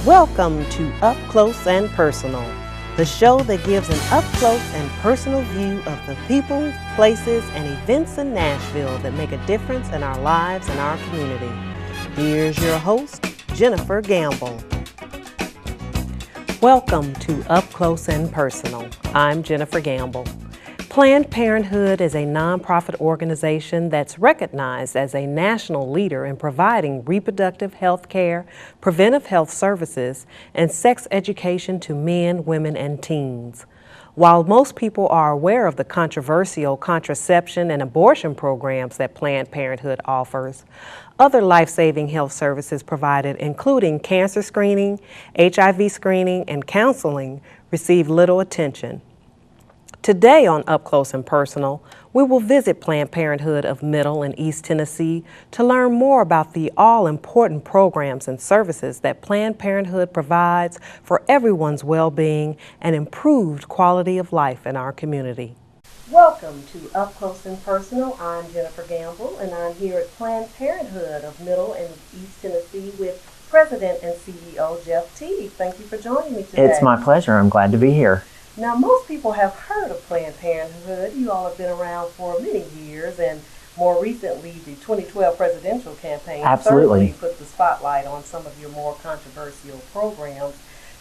Welcome to Up Close and Personal, the show that gives an up-close and personal view of the people, places, and events in Nashville that make a difference in our lives and our community. Here's your host, Jennifer Gamble. Welcome to Up Close and Personal. I'm Jennifer Gamble. Planned Parenthood is a nonprofit organization that's recognized as a national leader in providing reproductive health care, preventive health services, and sex education to men, women, and teens. While most people are aware of the controversial contraception and abortion programs that Planned Parenthood offers, other life-saving health services provided, including cancer screening, HIV screening, and counseling, receive little attention. Today on Up Close and Personal, we will visit Planned Parenthood of Middle and East Tennessee to learn more about the all-important programs and services that Planned Parenthood provides for everyone's well-being and improved quality of life in our community. Welcome to Up Close and Personal. I'm Jennifer Gamble, and I'm here at Planned Parenthood of Middle and East Tennessee with President and CEO Jeff Teague. Thank you for joining me today. It's my pleasure. I'm glad to be here. Now, most people have heard of Planned Parenthood. You all have been around for many years, and more recently, the 2012 presidential campaign Absolutely. certainly put the spotlight on some of your more controversial programs.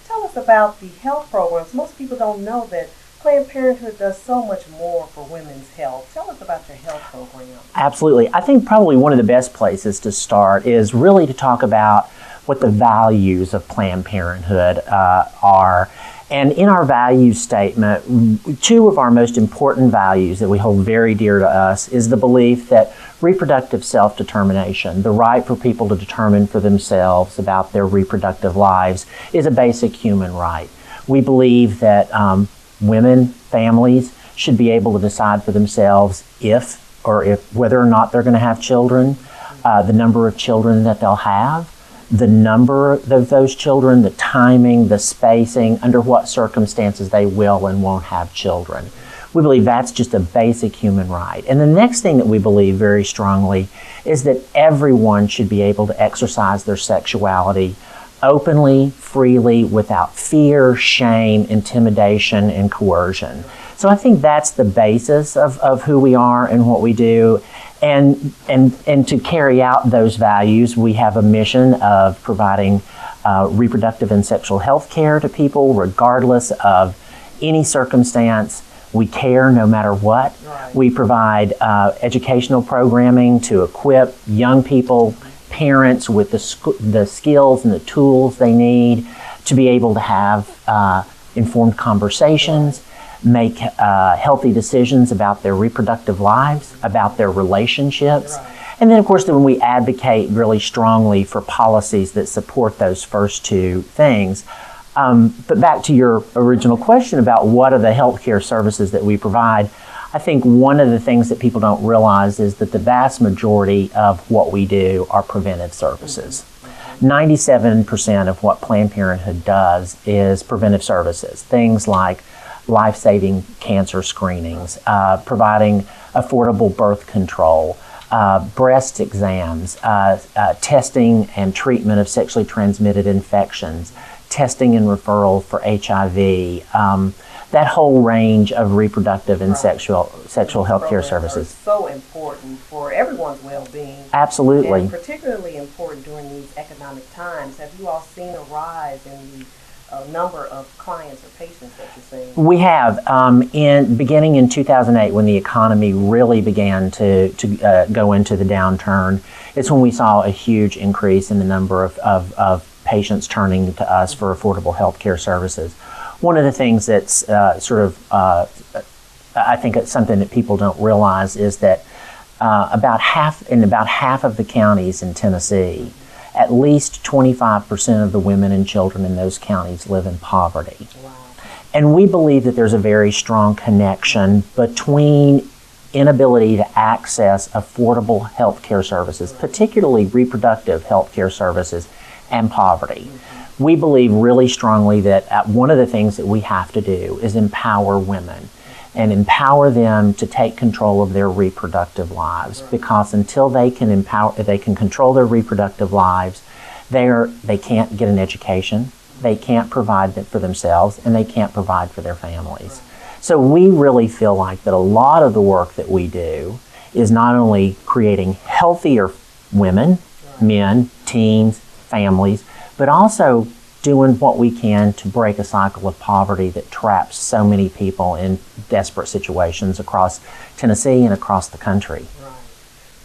Tell us about the health programs. Most people don't know that Planned Parenthood does so much more for women's health. Tell us about your health program. Absolutely. I think probably one of the best places to start is really to talk about what the values of Planned Parenthood are. And in our values statement, two of our most important values that we hold very dear to us is the belief that reproductive self-determination, the right for people to determine for themselves about their reproductive lives, is a basic human right. We believe that women, families, should be able to decide for themselves whether or not they're going to have children, the number of children that they'll have, the number of those children, the timing, the spacing, under what circumstances they will and won't have children. We believe that's just a basic human right. And the next thing that we believe very strongly is that everyone should be able to exercise their sexuality openly, freely, without fear, shame, intimidation, and coercion. So I think that's the basis of who we are and what we do. And to carry out those values, we have a mission of providing reproductive and sexual health care to people regardless of any circumstance. We care no matter what. Right. We provide educational programming to equip young people, parents with the skills and the tools they need to be able to have informed conversations, make healthy decisions about their reproductive lives, about their relationships. Right. And then, of course, then we advocate really strongly for policies that support those first two things. But back to your original question about what are the healthcare services that we provide, I think one of the things that people don't realize is that the vast majority of what we do are preventive services. 97% of what Planned Parenthood does is preventive services, things like life-saving cancer screenings, providing affordable birth control, breast exams, testing and treatment of sexually transmitted infections, testing and referral for HIV, that whole range of reproductive and sexual health care services. So important for everyone's well-being. Absolutely. And particularly important during these economic times. Have you all seen a rise in the number of clients or patients that you're seeing? We have. Beginning in 2008, when the economy really began to go into the downturn, it's when we saw a huge increase in the number of patients turning to us for affordable health care services. One of the things that's I think it's something that people don't realize is that about half of the counties in Tennessee, at least 25% of the women and children in those counties live in poverty. Wow. And we believe that there's a very strong connection between inability to access affordable health care services, particularly reproductive health care services, and poverty. We believe really strongly that one of the things that we have to do is empower women and empower them to take control of their reproductive lives, because until they can control their reproductive lives, They can't get an education, they can't provide for themselves, and they can't provide for their families. So we really feel like that a lot of the work that we do is not only creating healthier women, men, teens, families, but also doing what we can to break a cycle of poverty that traps so many people in desperate situations across Tennessee and across the country.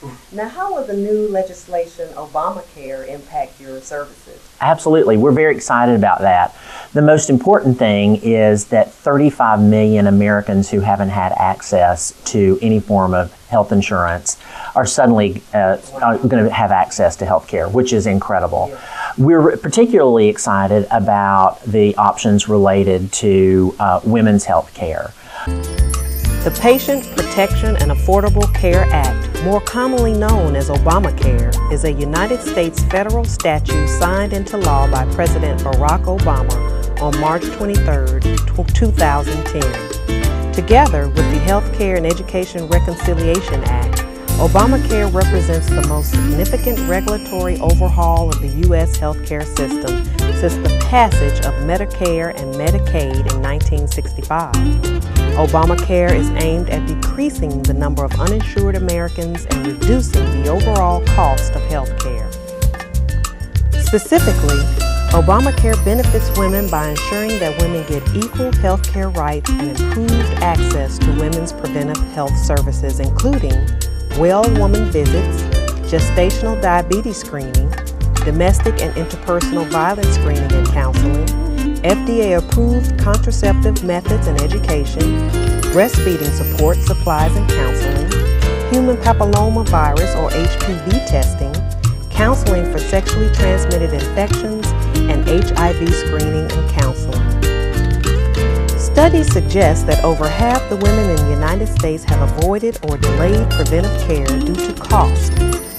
Right. Now, how will the new legislation, Obamacare, impact your services? Absolutely. We're very excited about that. The most important thing is that 35 million Americans who haven't had access to any form of health insurance are suddenly going to have access to health care, which is incredible. Yeah. We're particularly excited about the options related to women's health care. The Patient Protection and Affordable Care Act, more commonly known as Obamacare, is a United States federal statute signed into law by President Barack Obama on March 23, 2010. Together with the Healthcare and Education Reconciliation Act, Obamacare represents the most significant regulatory overhaul of the U.S. healthcare system since the passage of Medicare and Medicaid in 1965. Obamacare is aimed at decreasing the number of uninsured Americans and reducing the overall cost of health care. Specifically, Obamacare benefits women by ensuring that women get equal health care rights and improved access to women's preventive health services, including well woman visits, gestational diabetes screening, domestic and interpersonal violence screening and counseling, FDA-approved contraceptive methods and education, breastfeeding support, supplies and counseling, human papillomavirus or HPV testing, counseling for sexually transmitted infections, and HIV screening and counseling. Studies suggest that over half the women in the United States have avoided or delayed preventive care due to cost.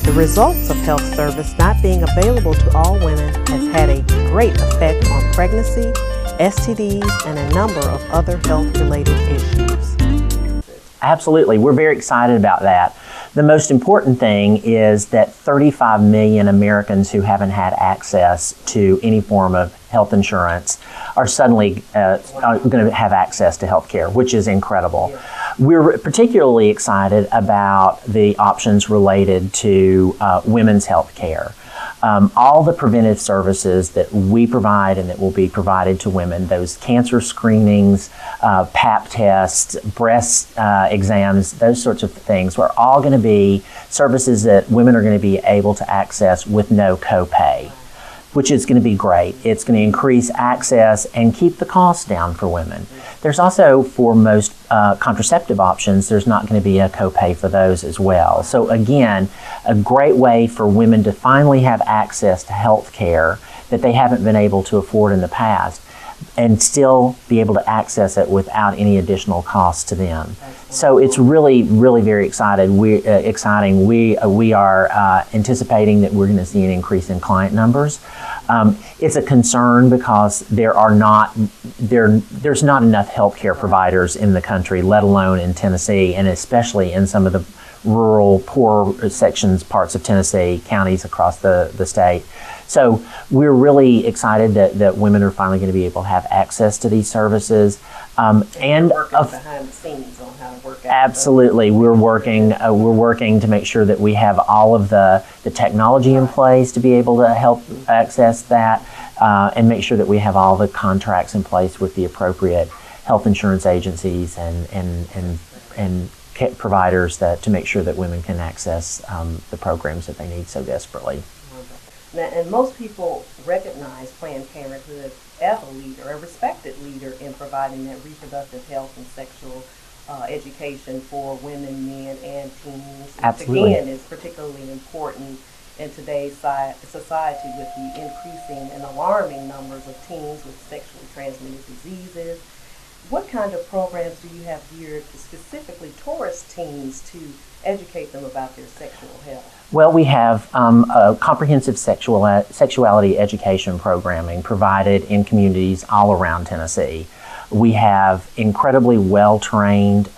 The results of health service not being available to all women has had a great effect on pregnancy, STDs, and a number of other health-related issues. Absolutely. We're very excited about that. The most important thing is that 35 million Americans who haven't had access to any form of health insurance are suddenly going to have access to health care, which is incredible. Yeah. We're particularly excited about the options related to women's health care. All the preventive services that we provide and that will be provided to women, those cancer screenings, Pap tests, breast exams, those sorts of things, are all going to be services that women are going to be able to access with no copay, which is going to be great. It's going to increase access and keep the costs down for women. There's also, for most contraceptive options, there's not going to be a copay for those as well. So again, a great way for women to finally have access to health care that they haven't been able to afford in the past, and still be able to access it without any additional cost to them. So it's really, really very exciting. We are anticipating that we're going to see an increase in client numbers. It's a concern because there's not enough healthcare providers in the country, let alone in Tennessee, and especially in some of the rural, poor parts of Tennessee, counties across the state. So we're really excited that women are finally going to be able to have access to these services. And working behind the scenes on how to work out. Absolutely, we're working to make sure that we have all of the technology in place to be able to help access that, and make sure that we have all the contracts in place with the appropriate health insurance agencies and providers to make sure that women can access the programs that they need so desperately. Now, and most people recognize Planned Parenthood as a leader, a respected leader in providing that reproductive health and sexual education for women, men, and teens. Absolutely. Which again is particularly important in today's society with the increasing and alarming numbers of teens with sexually transmitted diseases. What kind of programs do you have geared specifically towards teens to educate them about their sexual health? Well, we have a comprehensive sexuality education programming provided in communities all around Tennessee. We have incredibly well-trained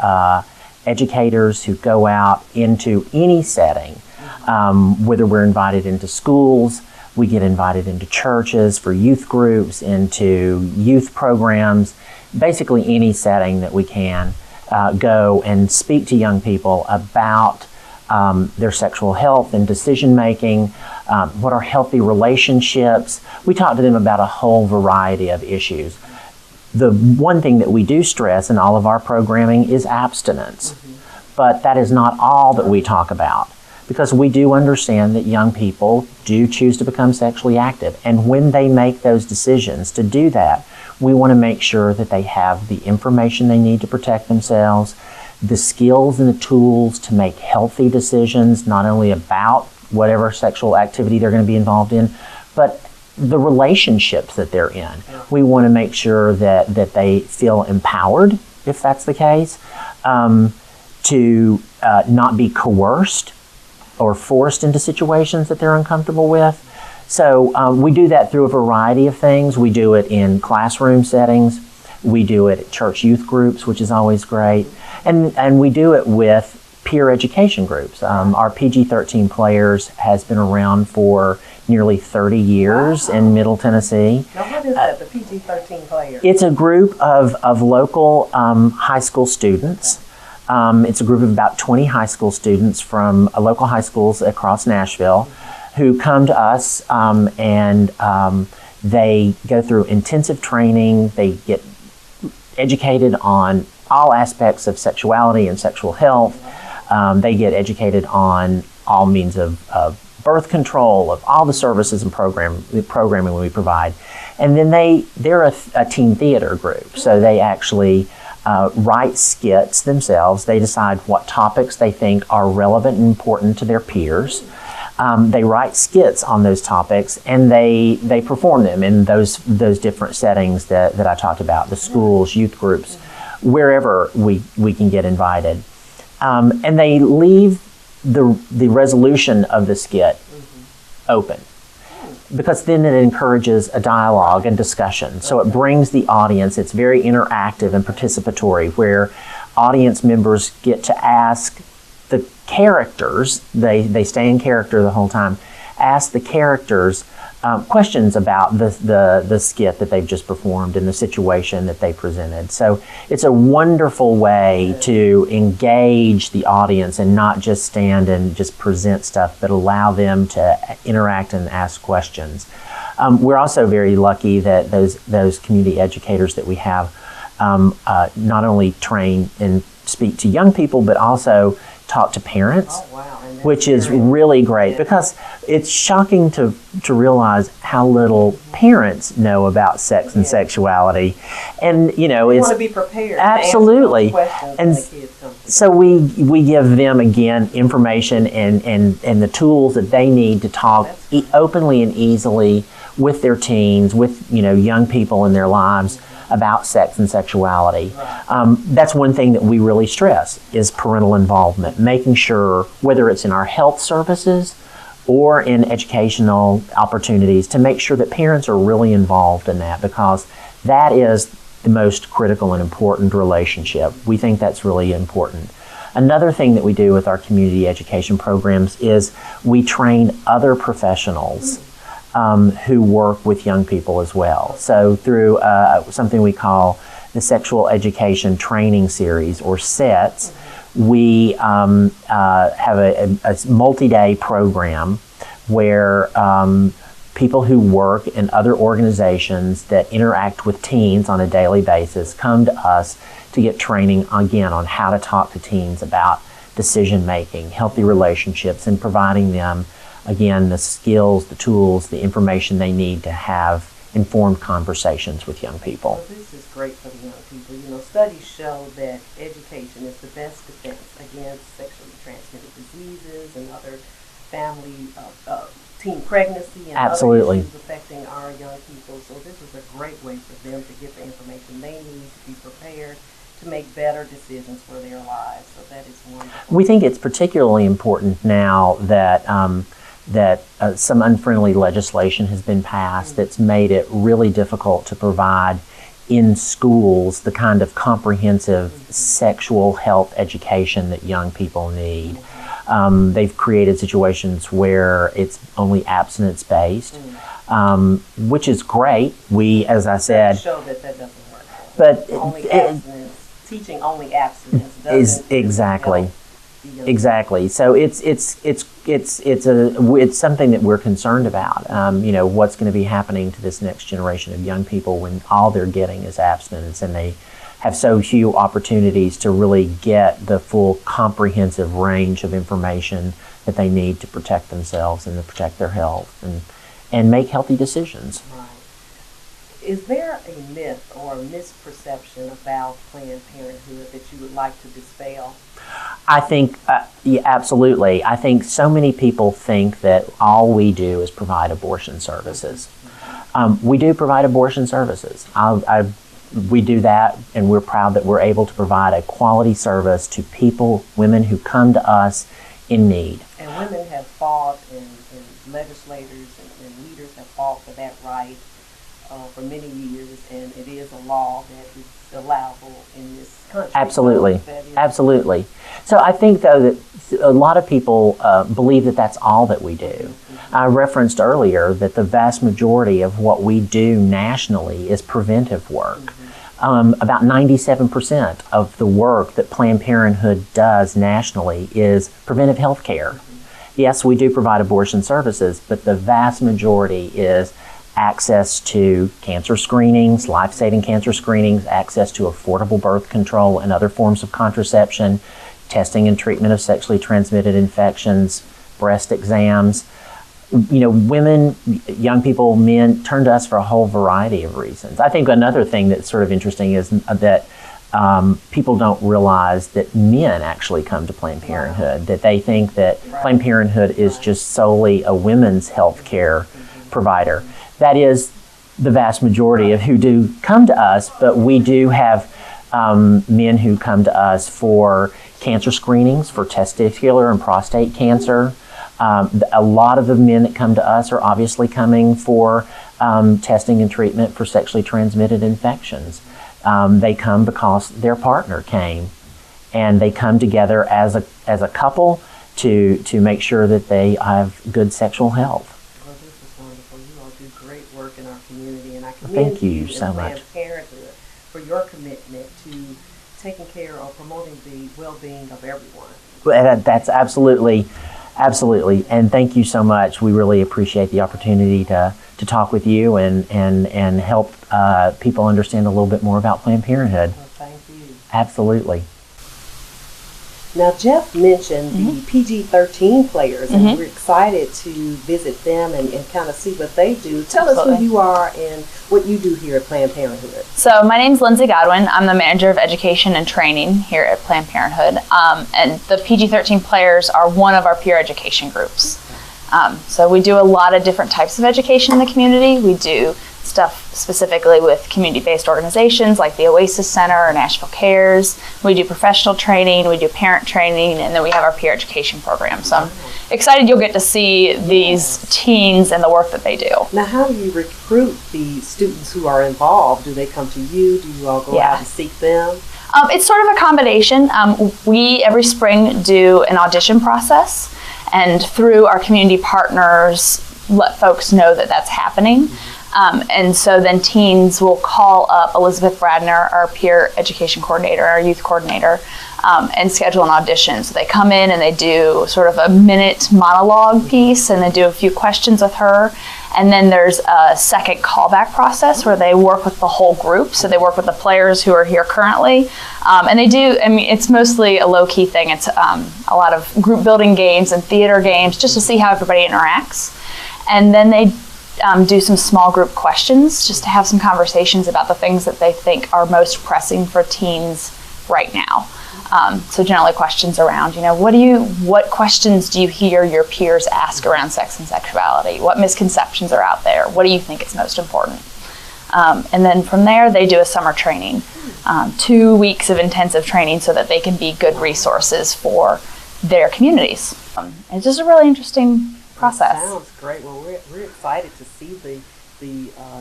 educators who go out into any setting, whether we're invited into schools, We get invited into churches for youth groups, into youth programs, basically any setting that we can go and speak to young people about their sexual health and decision making, what are healthy relationships. We talk to them about a whole variety of issues. The one thing that we do stress in all of our programming is abstinence, but that is not all that we talk about, because we do understand that young people do choose to become sexually active, and when they make those decisions to do that, we want to make sure that they have the information they need to protect themselves, the skills and the tools to make healthy decisions, not only about whatever sexual activity they're going to be involved in, but the relationships that they're in. We want to make sure that they feel empowered, if that's the case, to not be coerced or forced into situations that they're uncomfortable with. So we do that through a variety of things. We do it in classroom settings. We do it at church youth groups, which is always great. And we do it with peer education groups. Our PG-13 Players has been around for nearly 30 years in Middle Tennessee. Now what is that, the PG-13 Players? It's a group of local high school students. It's a group of about 20 high school students from local high schools across Nashville who come to us and they go through intensive training. They get educated on all aspects of sexuality and sexual health. They get educated on all means of birth control, of all the services and programming we provide. And then they're a teen theater group, so they actually write skits themselves. They decide what topics they think are relevant and important to their peers. They write skits on those topics, and they perform them in those different settings that I talked about, the schools, youth groups, wherever we can get invited. And they leave the resolution of the skit open, because then it encourages a dialogue and discussion. So it brings the audience, it's very interactive and participatory, where audience members get to ask the characters, they stay in character the whole time, ask the characters questions about the skit that they've just performed and the situation that they presented. So it's a wonderful way to engage the audience and not just stand and just present stuff, but allow them to interact and ask questions. We're also very lucky that those community educators that we have not only train and speak to young people, but also talk to parents. Oh, wow. Which is really great, because it's shocking to realize how little parents know about sex and sexuality. And you know, you it's want to be prepared. absolutely. To answer those questions And when the kids come. so we give them again information and the tools that they need to talk openly and easily with their teens, with young people in their lives about sex and sexuality. That's one thing that we really stress is parental involvement, making sure, whether it's in our health services or in educational opportunities, to make sure that parents are really involved in that, because that is the most critical and important relationship. We think that's really important. Another thing that we do with our community education programs is we train other professionals who work with young people as well. So through something we call the Sexual Education Training Series, or SETS, we have a multi-day program where people who work in other organizations that interact with teens on a daily basis come to us to get training, again, on how to talk to teens about decision making, healthy relationships, and providing them, again, the skills, the tools, the information they need to have informed conversations with young people. Well, this is great for the young people. Studies show that education is the best defense against sexually transmitted diseases and other family, teen pregnancy, and Absolutely. other issues affecting our young people. So this is a great way for them to get the information they need to be prepared to make better decisions for their lives. So that is wonderful. We think it's particularly important now that some unfriendly legislation has been passed that's made it really difficult to provide in schools the kind of comprehensive sexual health education that young people need. They've created situations where it's only abstinence based, which is great. We, as I said, show that doesn't work. But only abstinence, teaching only abstinence doesn't is exactly. Exactly. So it's something that we're concerned about. What's going to be happening to this next generation of young people when all they're getting is abstinence, and they have so few opportunities to really get the full comprehensive range of information that they need to protect themselves and to protect their health and make healthy decisions. Right. Is there a myth or a misperception about Planned Parenthood that you would like to dispel? I think, yeah, absolutely. I think so many people think that all we do is provide abortion services. We do provide abortion services. We do that, and we're proud that we're able to provide a quality service to people, women who come to us in need. And women have fought, and legislators and leaders have fought for that right for many years, and it is a law that is allowable in this country. Absolutely, absolutely. So I think, though, that a lot of people believe that that's all that we do. I referenced earlier that the vast majority of what we do nationally is preventive work. About 97% of the work that Planned Parenthood does nationally is preventive health care. Yes, we do provide abortion services, but the vast majority is access to cancer screenings, life-saving cancer screenings, access to affordable birth control and other forms of contraception, testing and treatment of sexually transmitted infections, breast exams. Women, young people, men turn to us for a whole variety of reasons. I think another thing that's sort of interesting is that people don't realize that men actually come to Planned Parenthood, that they think that Planned Parenthood is just solely a women's health care provider. That is the vast majority of who do come to us, but we do have men who come to us for cancer screenings for testicular and prostate cancer. A lot of the men that come to us are obviously coming for testing and treatment for sexually transmitted infections. They come because their partner came, and they come together as a couple to make sure that they have good sexual health. Well, this is wonderful. You all do great work in our community, and I commend Thank you so much. Planned Parenthood for your commitment to taking care of promoting the well-being of everyone. That's absolutely, and thank you so much. We really appreciate the opportunity to talk with you and help people understand a little bit more about Planned Parenthood. Well, thank you. Absolutely. Now, Jeff mentioned the PG-13 players, and we're excited to visit them and kind of see what they do. Tell us who you are and what you do here at Planned Parenthood. So my name's Lyndsey Godwin. I'm the Manager of Education and Training here at Planned Parenthood. And the PG-13 players are one of our peer education groups. So we do a lot of different types of education in the community. We do stuff specifically with community-based organizations like the Oasis Center or Nashville Cares. We do professional training, we do parent training, and then we have our peer education program. So I'm excited you'll get to see these teens and the work that they do. Now, how do you recruit the students who are involved? Do they come to you? Do you all go out and seek them? It's sort of a combination. We, every spring, do an audition process, and through our community partners, let folks know that that's happening. And so then teens will call up Elizabeth Bradner, our peer education coordinator, our youth coordinator, and schedule an audition. So they come in and they do sort of a minute monologue piece, and they do a few questions with her. And then there's a second callback process where they work with the whole group. So they work with the players who are here currently. And they do, it's mostly a low-key thing. It's a lot of group building games and theater games just to see how everybody interacts. And then they do some small group questions just to have some conversations about the things that they think are most pressing for teens right now. So generally questions around, what questions do you hear your peers ask around sex and sexuality? What misconceptions are out there? What do you think is most important? And then from there, they do a summer training, 2 weeks of intensive training so that they can be good resources for their communities. It's just a really interesting process. That sounds great. Well, we're excited to see the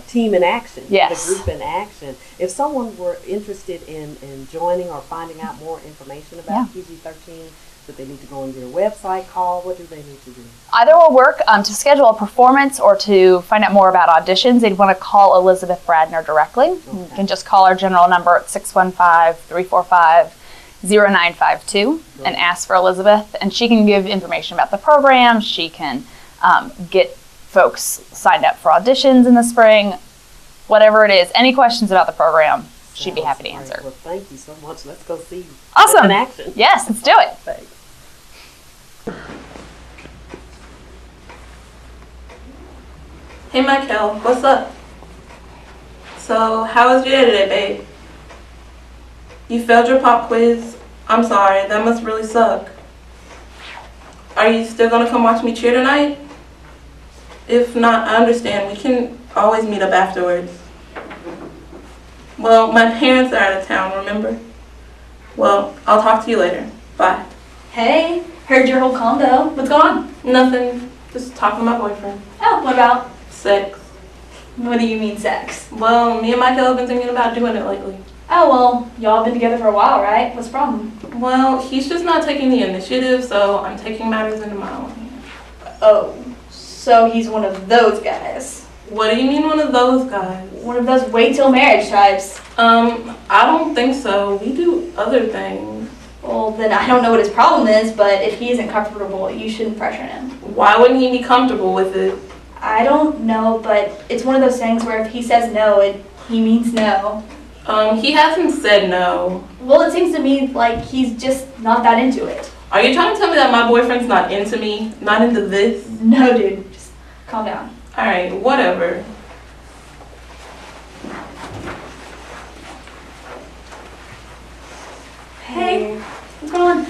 team in action, yes. The group in action. If someone were interested in joining or finding out more information about PG-13 Do they need to go on your website, call? What do they need to do? Either will work. To schedule a performance or to find out more about auditions, they'd want to call Elizabeth Bradner directly. Okay. You can just call our general number at 615-345-0952 and ask for Elizabeth, and she can give information about the program. She can get folks signed up for auditions in the spring, whatever it is. Any questions about the program, she'd be happy to answer. Well, thank you so much. Let's go see. Awesome. In action. Yes, let's do it. Thanks. Hey Michael, what's up? So, how was your day today, babe? You failed your pop quiz? I'm sorry, that must really suck. Are you still gonna come watch me cheer tonight? If not, I understand. We can always meet up afterwards. Well, my parents are out of town, remember? Well, I'll talk to you later. Bye. Hey, heard your whole combo. What's going on? Nothing. Just talking to my boyfriend. Oh, what about? Sex. What do you mean sex? Well, me and Michael have been thinking about doing it lately. Oh, well, y'all have been together for a while, right? What's the problem? Well, he's just not taking the initiative, so I'm taking matters into my own hands. Oh, so he's one of those guys. What do you mean one of those guys? One of those wait till marriage types. I don't think so. We do other things. Well, then I don't know what his problem is, but if he isn't comfortable, you shouldn't pressure him. Why wouldn't he be comfortable with it? I don't know, but it's one of those things where if he says no, he means no. He hasn't said no. Well, it seems to me like he's just not that into it. Are you trying to tell me that my boyfriend's not into me? Not into this? No, dude, just calm down. Alright, whatever. Hey, what's going on?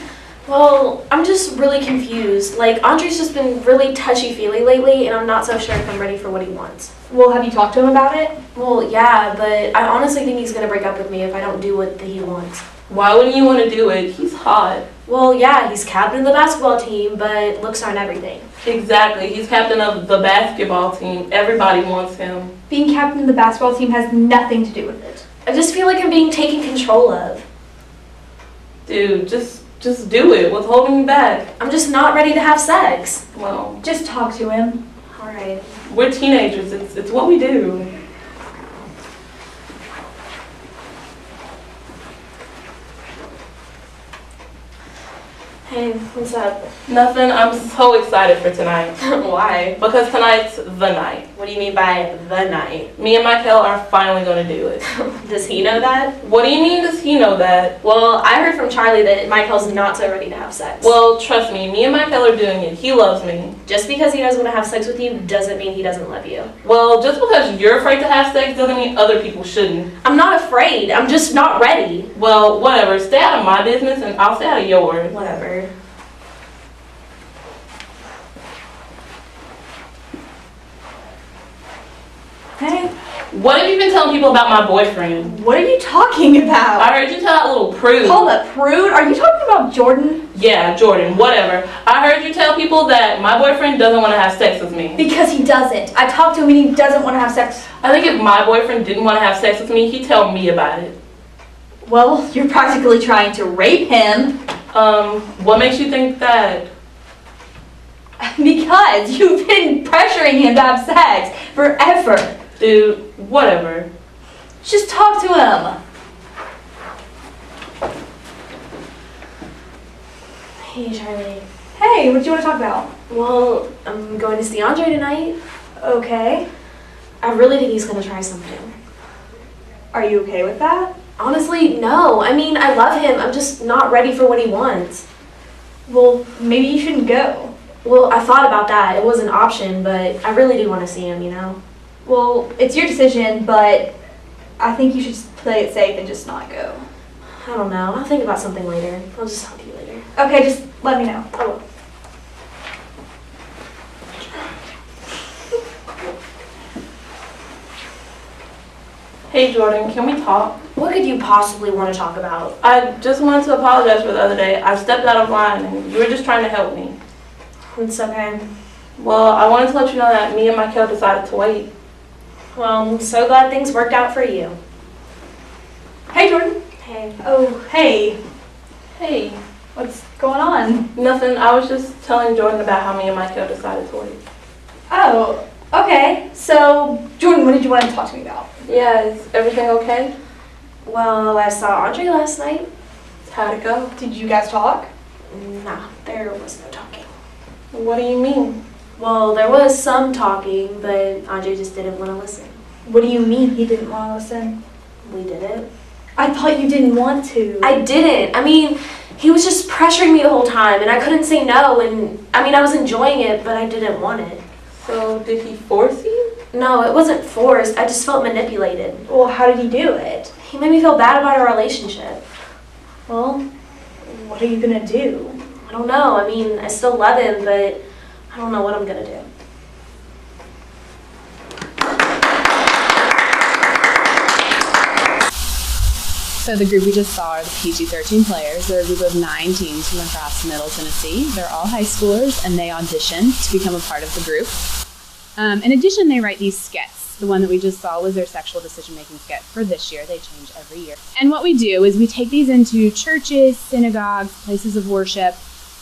Well, I'm just really confused. Like, Andre's just been really touchy-feely lately, and I'm not so sure if I'm ready for what he wants. Well, have you talked to him about it? Well, yeah, but I honestly think he's gonna break up with me if I don't do what he wants. Why wouldn't you want to do it? He's hot. Well, yeah, he's captain of the basketball team, but looks aren't everything. Exactly. He's captain of the basketball team. Everybody wants him. Being captain of the basketball team has nothing to do with it. I just feel like I'm being taken control of. Dude, just do it. What's holding you back? I'm just not ready to have sex. Well, Just talk to him. Alright. we're teenagers. It's what we do. Hey, what's up? Nothing. I'm so excited for tonight. Why? Because tonight's the night. What do you mean by the night? Me and Michael are finally going to do it. Does he know that? What do you mean does he know that? Well, I heard from Charlie that Michael's not so ready to have sex. Well, trust me and Michael are doing it. He loves me. Just because he doesn't want to have sex with you doesn't mean he doesn't love you. Well, just because you're afraid to have sex doesn't mean other people shouldn't. I'm not afraid. I'm just not ready. Well, whatever. Stay out of my business and I'll stay out of yours. Whatever. Hey, What have you been telling people about my boyfriend? what are you talking about? I heard you tell that little prude. Hold up, prude? Are you talking about Jordan? Yeah, Jordan, whatever. I heard you tell people that my boyfriend doesn't want to have sex with me. Because he doesn't. I talked to him and he doesn't want to have sex. I think if my boyfriend didn't want to have sex with me, he'd tell me about it. Well, you're practically trying to rape him. What makes you think that? Because you've been pressuring him to have sex forever. Dude, whatever. Just talk to him. Hey, Charlie. Hey, what do you want to talk about? Well, I'm going to see Andre tonight. Okay. I really think he's going to try something. Are you okay with that? Honestly, no. I mean, I love him. I'm just not ready for what he wants. Well, maybe you shouldn't go. Well, I thought about that. It was an option, but I really do want to see him, you know? Well, it's your decision, but I think you should just play it safe and just not go. I don't know. I'll think about something later. I'll just talk to you later. Okay, just let me know. I will. Hey Jordan, can we talk? What could you possibly want to talk about? I just wanted to apologize for the other day. I stepped out of line and you were just trying to help me. It's okay. Well, I wanted to let you know that me and Michael decided to wait. Well, I'm so glad things worked out for you. Hey, Jordan. Hey. Oh, hey. Hey, What's going on? Nothing. I was just telling Jordan about how me and Michael decided to leave. Oh, okay. So, Jordan, what did you want to talk to me about? Yeah, is everything okay? Well, I saw Andre last night. How'd it go? Did you guys talk? Nah, there was no talking. What do you mean? Well, there was some talking, but Andre just didn't want to listen. What do you mean he didn't want to listen? We didn't. I thought you didn't want to. I didn't. I mean, he was just pressuring me the whole time, and I couldn't say no, and I mean, I was enjoying it, but I didn't want it. So, did he force you? No, it wasn't forced. I just felt manipulated. Well, how did he do it? He made me feel bad about our relationship. Well, what are you gonna do? I don't know. I mean, I still love him, but I don't know what I'm gonna do. So the group we just saw are the PG-13 players. They're a group of 9 teams from across Middle Tennessee. They're all high schoolers, and they audition to become a part of the group. In addition, they write these skits. The one that we just saw was their sexual decision-making skit for this year. They change every year. And what we do is we take these into churches, synagogues, places of worship,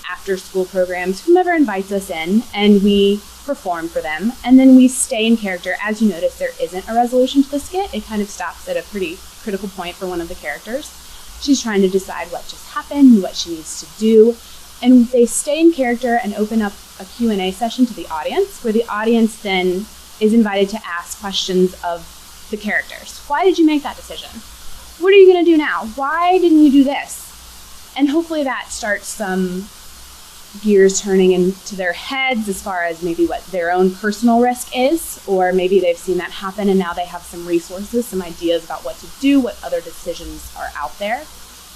after-school programs, whomever invites us in, and we perform for them. And then we stay in character. As you notice, there isn't a resolution to the skit. It kind of stops at a pretty critical point for one of the characters. She's trying to decide what just happened, what she needs to do. And they stay in character and open up a Q&A session to the audience, where the audience then is invited to ask questions of the characters. Why did you make that decision? What are you going to do now? Why didn't you do this? And hopefully that starts some gears turning into their heads as far as maybe what their own personal risk is, or maybe they've seen that happen and now they have some resources, some ideas about what to do, what other decisions are out there,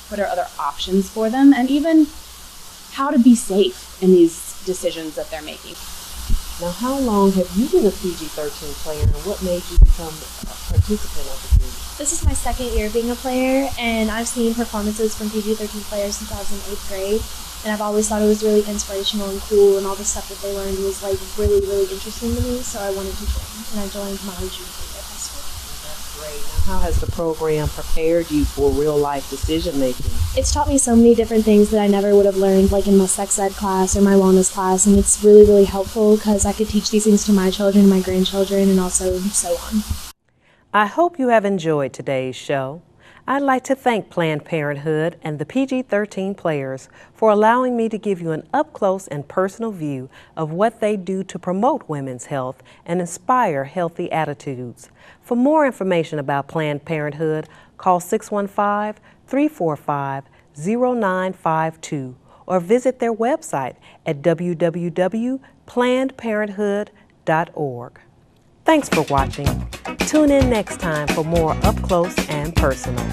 what are other options for them, and even how to be safe in these decisions that they're making. Now, how long have you been a PG-13 player, and what made you become a participant of the group? This is my second year being a player, and I've seen performances from PG-13 players since I was in 8th grade, and I've always thought it was really inspirational and cool, and all the stuff that they learned was like really, really interesting to me, so I wanted to join, and I joined my junior year of high school. That's great. Now, how has the program prepared you for real-life decision-making? It's taught me so many different things that I never would have learned, like in my sex ed class or my wellness class, and it's really, really helpful because I could teach these things to my children, my grandchildren, and also so on. I hope you have enjoyed today's show. I'd like to thank Planned Parenthood and the PG-13 players for allowing me to give you an up-close and personal view of what they do to promote women's health and inspire healthy attitudes. For more information about Planned Parenthood, call 615-345-0952 or visit their website at www.plannedparenthood.org. Thanks for watching. Tune in next time for more Up Close and Personal.